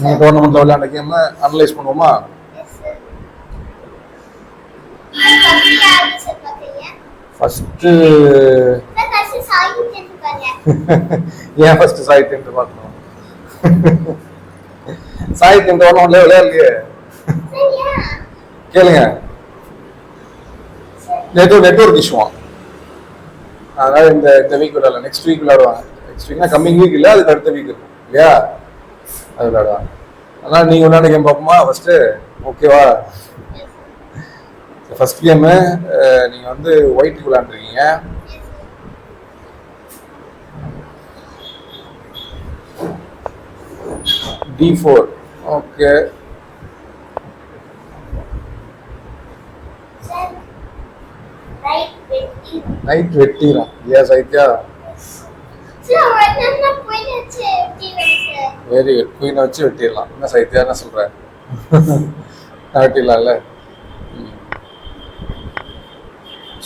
நீங்கள் டோர்னமெண்ட்டில் விளையாண்ட game analyse பண்ணுவோமா? ஃபர்ஸ்ட்டு ஏன் ஃபர்ஸ்ட் சாய் டென்ட் பார்க்கணும்? சாய் டென்ட் டோர்னமெண்ட்ல விளையாடலையே. கேளுங்க, நெட்வொர்க் இஷ்யூவா, அதனால இந்த வீக் விளையாடல, நெக்ஸ்ட் வீக் விளையாடுவாங்க. நெக்ஸ்ட் வீக்னா கம்மிங் வீக் இல்லை, அதுக்கு அடுத்த வீக் இருக்கும் இல்லையா, அது விளையாடுவாங்க. அதனால நீங்க விளையாட கேம் பார்ப்போமா ஃபர்ஸ்ட்? ஓகேவா? ஃபர்ஸ்ட் கேமு நீங்க வந்து ஒயிட் விளையாண்டுருக்கீங்க. D4. ஓகே, நைட் வெட்டிடும். Yes Aithiya, very good. குயினை வச்சு வெட்டிடலாம். என்ன சைத்தியா, என்ன சொல்ற? வெட்டிடலாம்ல,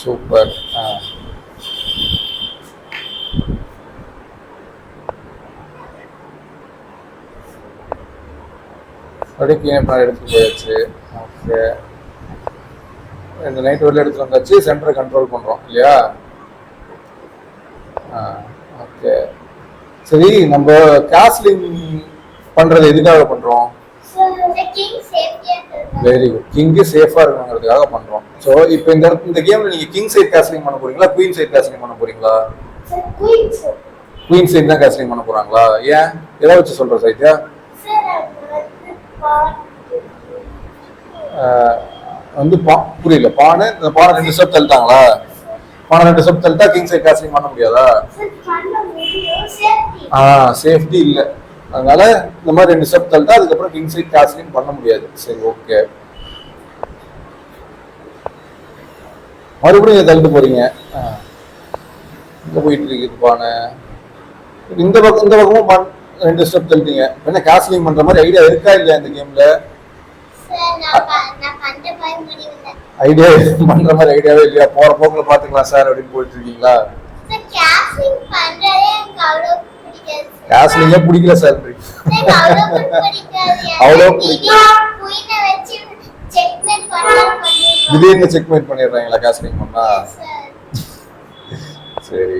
சூப்பர். அப்படியே கீழே எடுத்துட்டு போயாச்சு. ஓகே, இந்த நைட் வெளில எடுத்துட்டு வந்தாச்சு. சென்டரை கண்ட்ரோல் பண்றோம் இல்லையா? ஓகே, சரி. நம்ம கேஸ்லிங் பண்றது எதுக்காக பண்றோம்? Very good. கிங் சேஃபா இருக்கணுங்கிறதுக்காக பண்றோம். ஸோ இப்போ இந்த கேம்ல நீங்க கிங் சைட் கேஸ்லிங் பண்ண போறீங்களா, குயின் சைட் கேஸ்லிங் பண்ண போறீங்களா? குயின் சைட் தான் கேஸ்லிங் பண்ண போறாங்களா? ஏன், எதை வச்சு சொல்ற சைத்யா? வந்து புரியல. பானை, இந்த பானை 2 ஸ்டெப் தள்ளிட்டாங்களா? பானை 2 ஸ்டெப் தள்ளிட்டா கிங் சைட் கேஸ்லிங் பண்ண முடியாதா? சேஃப்டி இல்லை, அதனால இந்த மாதிரி 2 ஸ்டெப் தள்ளிட்டா அதுக்கப்புறம் கிங் சைட் கேஸ்லிங் பண்ண முடியாது. சரி, ஓகே. மறுபடியும் தள்ளிட்டு போறீங்க. இங்க போயிட்டு இருக்குது பானை. இந்த பக்கமும் 2 ஸ்டெப் தள்ளிட்டீங்க. என்ன கேஸ்லிங் பண்ற மாதிரி ஐடியா இருக்கா இல்லையா இந்த கேம்ல? ஐடியா பண்ற மாதிரி ஐடியாவே இல்லையா? போற போக்குல பாத்துக்கலாம் சார் அப்படின்னு போயிட்டு இருக்கீங்களா? கேஸ்லிங்கே பிடிக்கல சார். அவ்வளோ பிடிக்கல. திடீர்னு செக்மேட் பண்ணிடுறாங்களா கேஸ்லிங் பண்ணா? சரி,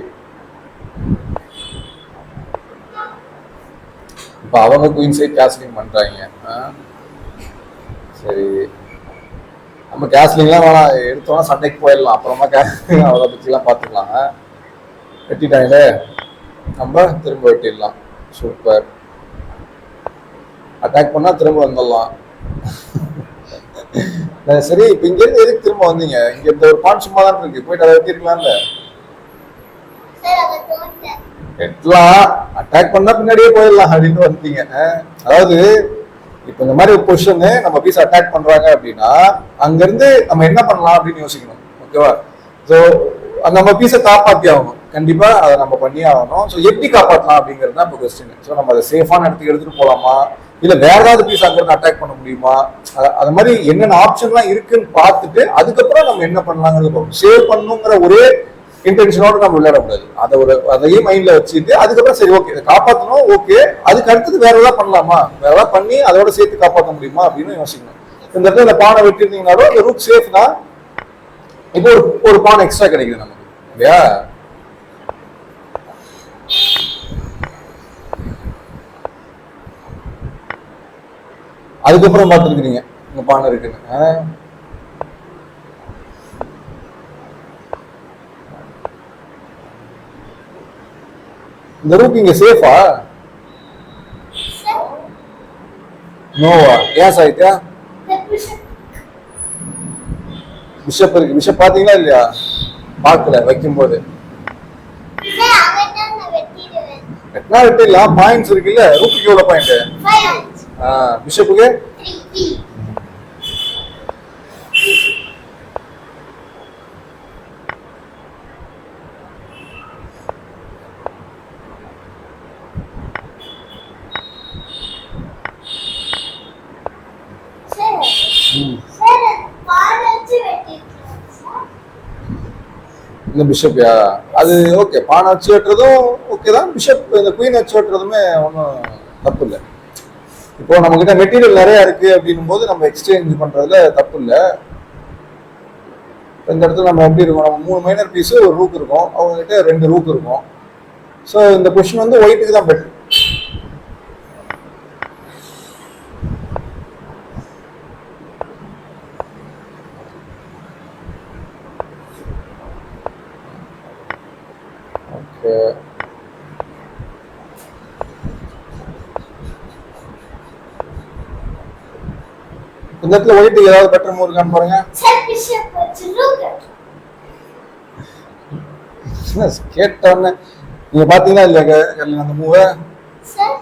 இப்ப அவங்க குயின் சைட் கேஸ்லிங் பண்றாங்க. சரி, நம்ம கேஸ்லிங்லாம் வேணாம், எடுத்தோம்னா சண்டைக்கு போயிடலாம். அப்புறமா அவரை பற்றிலாம் பார்த்துக்கலாம். வெட்டிட்டாங்களே, நம்ம திரும்ப வெட்டிடலாம். சூப்பர். அட்டாக் பண்ணா திரும்ப வந்துடலாம். சரி, இப்ப இங்க இருந்து எதுக்கு திரும்ப வந்தீங்க? இங்க இந்த ஒரு பான் சும்மா தான் இருக்கு, போயிட்டு அதை வெட்டிருக்கலாம்ல. வெட்டலாம், அட்டாக் பண்ணா பின்னாடியே போயிடலாம் அப்படின்னு வந்துட்டீங்க. அதாவது இப்ப இந்த மாதிரி ஒரு பொசிஷன் நம்ம பீஸ் அட்டாக் பண்றாங்க அப்படின்னா அங்க இருந்து நம்ம என்ன பண்ணலாம் அப்படின்னு யோசிக்கணும். ஓகேவா? ஸோ நம்ம பீஸை காப்பாற்றி ஆகணும், கண்டிப்பா அதை நம்ம பண்ணியே ஆகணும். ஸோ எப்படி காப்பாற்றலாம் அப்படிங்கிறது தான் இப்போ கொஸ்டின். ஸோ நம்ம அதை சேஃபான இடத்துக்கு எடுத்துட்டு போகலாமா, இல்ல வேற ஏதாவது பீஸ் அங்க இருந்து அட்டாக் பண்ண முடியுமா, அது மாதிரி என்னென்ன ஆப்ஷன்லாம் இருக்குன்னு பார்த்துட்டு அதுக்கப்புறம் நம்ம என்ன பண்ணலாங்கிறது சேவ் பண்ணுங்கிற ஒரே இன்டென்ஷனோட நம்ம விளையாடக்கூடாது. அதையும் மைண்ட்ல வச்சுட்டு அதுக்கப்புறம் சரி ஓகே இதை காப்பாற்றணும், ஓகே அதுக்கு அடுத்தது வேற ஏதாவது பண்ணலாமா, வேற ஏதாவது பண்ணி அதோட சேர்த்து காப்பாற்ற முடியுமா அப்படின்னு யோசிக்கணும். இந்த இடத்துல இந்த பானை வெட்டிருந்தீங்கனாலும் இந்த ரூட் சேஃப் தான். இப்போ ஒரு பானை எக்ஸ்ட்ரா கிடைக்குது நமக்கு இல்லையா? அதுக்கப்புறம் பார்த்துருக்கீங்க இந்த பானை இருக்குன்னு. இந்த ரூட் இங்க சேஃபா? நோவா? ஏன் சாயித்யா? பிஷப் இருக்கு. பிஷப் பாத்தீங்களா இல்லையா? பார்க்கல வைக்கும் போது. வெட்டினா வெட்டிடலாம், பாயிண்ட்ஸ் இருக்குல்ல. ரூட்டுக்கு எவ்வளவு பாயிண்ட்? பிஷப்புக்கு இந்த பிஷப்யா அது ஓகே. பானை வச்சு வெட்டுறதும் ஓகே தான். பிஷப் இந்த குயின் வச்சு வெட்டுறதுமே ஒன்றும் தப்பு இல்லை. இப்போ நம்ம கிட்ட மெட்டீரியல் நிறைய இருக்கு அப்படின்னும் போது நம்ம எக்ஸ்சேஞ்ச் பண்றதுல தப்பு இல்லை. இந்த இடத்துல நம்ம எப்படி இருக்கும், நம்ம 3 மைனர் பீஸ் ஒரு ரூக் இருக்கும், அவங்க கிட்ட 2 ரூக் இருக்கும். ஸோ இந்த பொசிஷன் வந்து ஒயிட்டுக்கு தான் பெட்டர். ஓகே, இந்த இடத்துல ஒயிட்டுக்கு ஏதாவது பெட்டர் மூவ் இருக்கான்னு பாருங்க. கேட்டோன்னு நீங்க பாத்தீங்களா இல்லையா அந்த மூவை?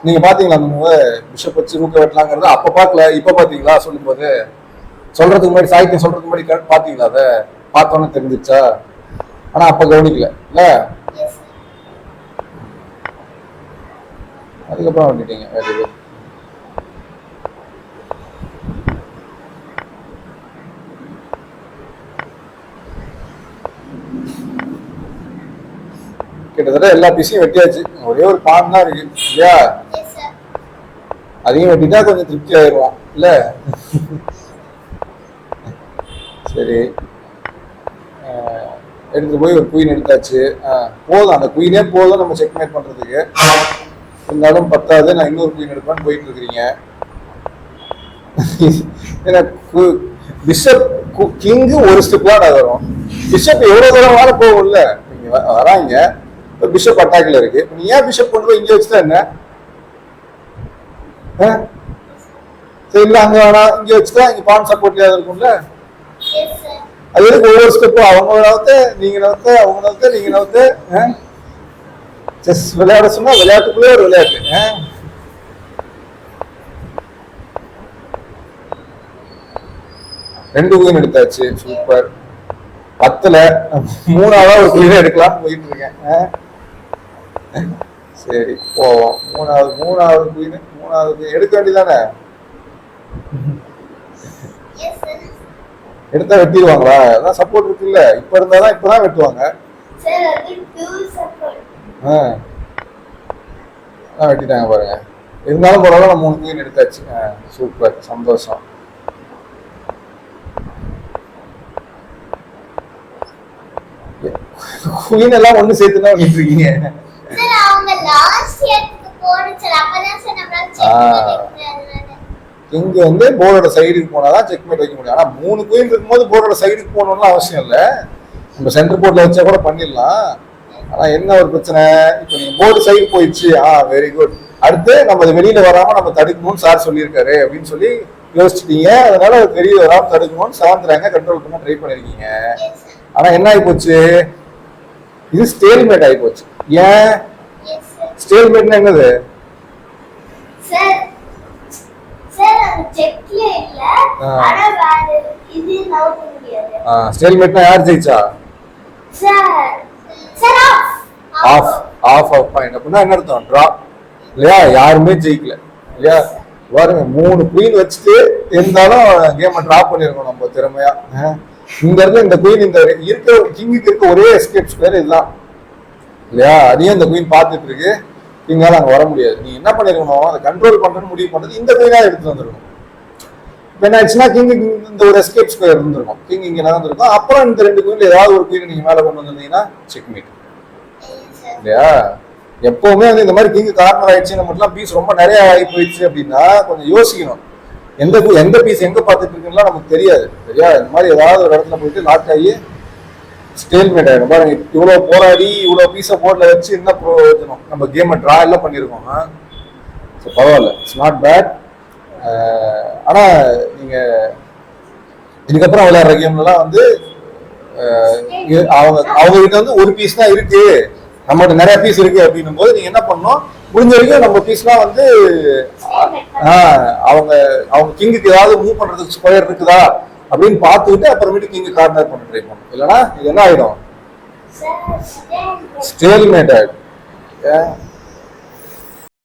நீங்க பாத்தீங்களா அந்த மூவை? பிஷப் வச்சு ரூக்க வெட்டலாங்கிறத அப்ப பாக்கல, இப்ப பாத்தீங்களா? சொல்லும் போது சொல்றதுக்கு முன்னாடி, சாகித்யம் சொல்றதுக்கு முன்னாடி பாத்தீங்களா? அதை பார்த்தோன்னு தெரிஞ்சிச்சா? ஆனா அப்ப கவனிக்கல இல்ல, அதுக்கப்புறம் வந்துட்டீங்க. Very good. கிட்டத்தட்ட எல்லா பீஸையும் வெட்டியாச்சு, ஒரே ஒரு பான் தான் இருக்கு இல்லையா? அதையும் வெட்டிட்டா கொஞ்சம் திருப்தி ஆயிடுவோம் இல்ல? சரி, எடுத்து போய் ஒரு குயின் எடுத்தாச்சு. போதும், அந்த குயினே போதும் நம்ம செக்மேட் பண்றதுக்கு. இருந்தாலும் பத்தாது, நான் இன்னொரு குயின் எடுப்பான்னு போயிட்டு இருக்கிறீங்க. பிஷப் கிங்கு ஒரு ஸ்டெப் தான் வரும். பிஷப் எவ்வளவு தூரம் வர போகும்ல, நீங்க வராங்க. பிஷப் அட்டாக்ல இருக்கு, நீ ஏன் பிஷப் கொண்டு போய் இங்க வச்சுட்டா என்ன? சரி இல்ல, அங்க வேணா இங்க வச்சுட்டா இங்க பான் சப்போர்ட்ல இருக்கும்ல. அது எதுக்கு ஒவ்வொரு ஸ்டெப்பும் அவங்க நகர்த்து, நீங்க நகர்த்து, அவங்க நகர்த்து, நீங்க நகர்த்து? செஸ் விளையாட சொன்னா விளையாட்டுக்குள்ளே ஒரு விளையாட்டு. 2 குயின் எடுத்தாச்சு, சூப்பர். 10ல 3ஆவதா ஒரு குயின் எடுக்கலாம் போயிட்டு இருக்கேன். சரி போவோம். 3ஆவது குயின், 3ஆவது எடுக்க வேண்டியதானே? எடுத்தா வெட்டிடுவாங்களா? அதான் சப்போர்ட் இருக்குல்ல, இப்ப இருந்தாதான் இப்பதான் வெட்டுவாங்க. வெட்டிட்டாங்க பாருங்க. இருந்தாலும் பரவாயில்ல, நம்ம 3 குயின் எடுத்தாச்சு. சூப்பர், சந்தோஷம். குயின் எல்லாம் ஒண்ணு சேர்த்துதான் வந்துட்டு இருக்கீங்க. இங்க வந்து போர்டோட சைடுக்கு போனாதான் செக்மேட் வைக்க முடியும். ஆனா 3 குயின் இருக்கும்போது போர்டோட சைடுக்கு போகணும்னு அவசியம் இல்லை, நம்ம சென்டர் போர்ட்ல வச்சா கூட பண்ணிடலாம். ஆனா என்ன ஒரு பிரச்சனை, இப்ப நீங்க போர்டு சைடு போயிடுச்சு. Very good. அடுத்து நம்ம அது வெளியில வராம நம்ம தடுக்கணும்னு சார் சொல்லியிருக்காரு அப்படின்னு சொல்லி யோசிச்சுட்டீங்க. அதனால வெளியில வராம தடுக்கணும்னு 7th ரேங்க கண்ட்ரோல் பண்ண ட்ரை பண்ணிருக்கீங்க. ஆனா என்ன ஆகி போச்சு, இது ஸ்டேல்மேட் ஆகி போச்சு. ஏன் ஸ்டேல்மேட்னா என்னது? ஸ்டேல்மேட்னா யார் ஜெயிச்சா? ஆஃப் ஆஃப் ஆஃப் பாயிண்ட் அப்படின்னா என்ன அர்த்தம்? டிரா இல்லையா? யாருமே ஜெயிக்கல இல்லையா? பாருங்க, 3 குயின் வச்சுட்டு இருந்தாலும் கேமை டிரா பண்ணிருக்கோம் நம்ம திறமையா. இங்க இருந்து இந்த குயின், இந்த இருக்க கிங்குக்கு இருக்க ஒரே எஸ்கேப் ஸ்கொயர் இதுதான் இல்லையா? அதையும் இந்த குயின் பார்த்துட்டு இருக்கு, கிங்கால அங்க வர முடியாது. நீ என்ன பண்ணிருக்கணும், அதை கண்ட்ரோல் பண்றேன்னு முடிவு பண்றது இந்த குயினா எடுத்துட்டு வந்துருக்கணும். இப்ப என்ன ஆச்சுன்னா, கிங்கு இந்த ஒரு எஸ்கேப் ஸ்கொயர் இருந்திருக்கும், கிங் இங்க நடந்திருக்கும். அப்புறம் இந்த 2 குயின்ல ஏதாவது ஒரு குயின் நீங்க மேல கொண்டு வந்திருந்தீங்கன்னா செக்மேட் இல்லையா? எப்பவுமே வந்து இந்த மாதிரி கிங் கார்னர் ஆயிடுச்சு, நம்மளுக்குலாம் பீஸ் ரொம்ப நிறைய ஆகி போயிடுச்சு அப்படின்னா கொஞ்சம் யோசிக்கணும். எந்த பீஸ் எங்க பார்த்துட்டு இருக்குன்னா நமக்கு தெரியாது சரியா? இந்த மாதிரி ஏதாவது ஒரு இடத்துல போயிட்டு லாக் ஆகி ஸ்டேல்மேட் ஆயிடும். பாருங்க, இவ்வளவு போராடி இவ்வளவு பீஸை போர்ட்ல வச்சு என்ன பிரயோஜனம்? நம்ம கேமை டிரா எல்லாம் பண்ணிருக்கோம். பரவாயில்ல, இட்ஸ் நாட் பேட். ஆனா நீங்க இதுக்கப்புறம் விளையாடுற கேம்லாம் வந்து அவங்க கிட்ட வந்து ஒரு பீஸ் தான் இருக்கு, நம்மகிட்ட நிறைய பீஸ் இருக்கு அப்படின்னும் போது நீங்க என்ன பண்ணணும், முடிஞ்ச வரைக்கும் நம்ம பீஸ்லாம் வந்து அவங்க கிங்குக்கு ஏதாவது மூவ் பண்றதுக்கு ஸ்கொயர் இருக்குதா அப்படின்னு பார்த்துக்கிட்டு அப்புறமேட்டு கிங் கார்னர் பண்ண ட்ரை பண்ணும். இல்லைன்னா இது என்ன ஆயிடும்? ஸ்டேல்மேட் ஆயிடும்.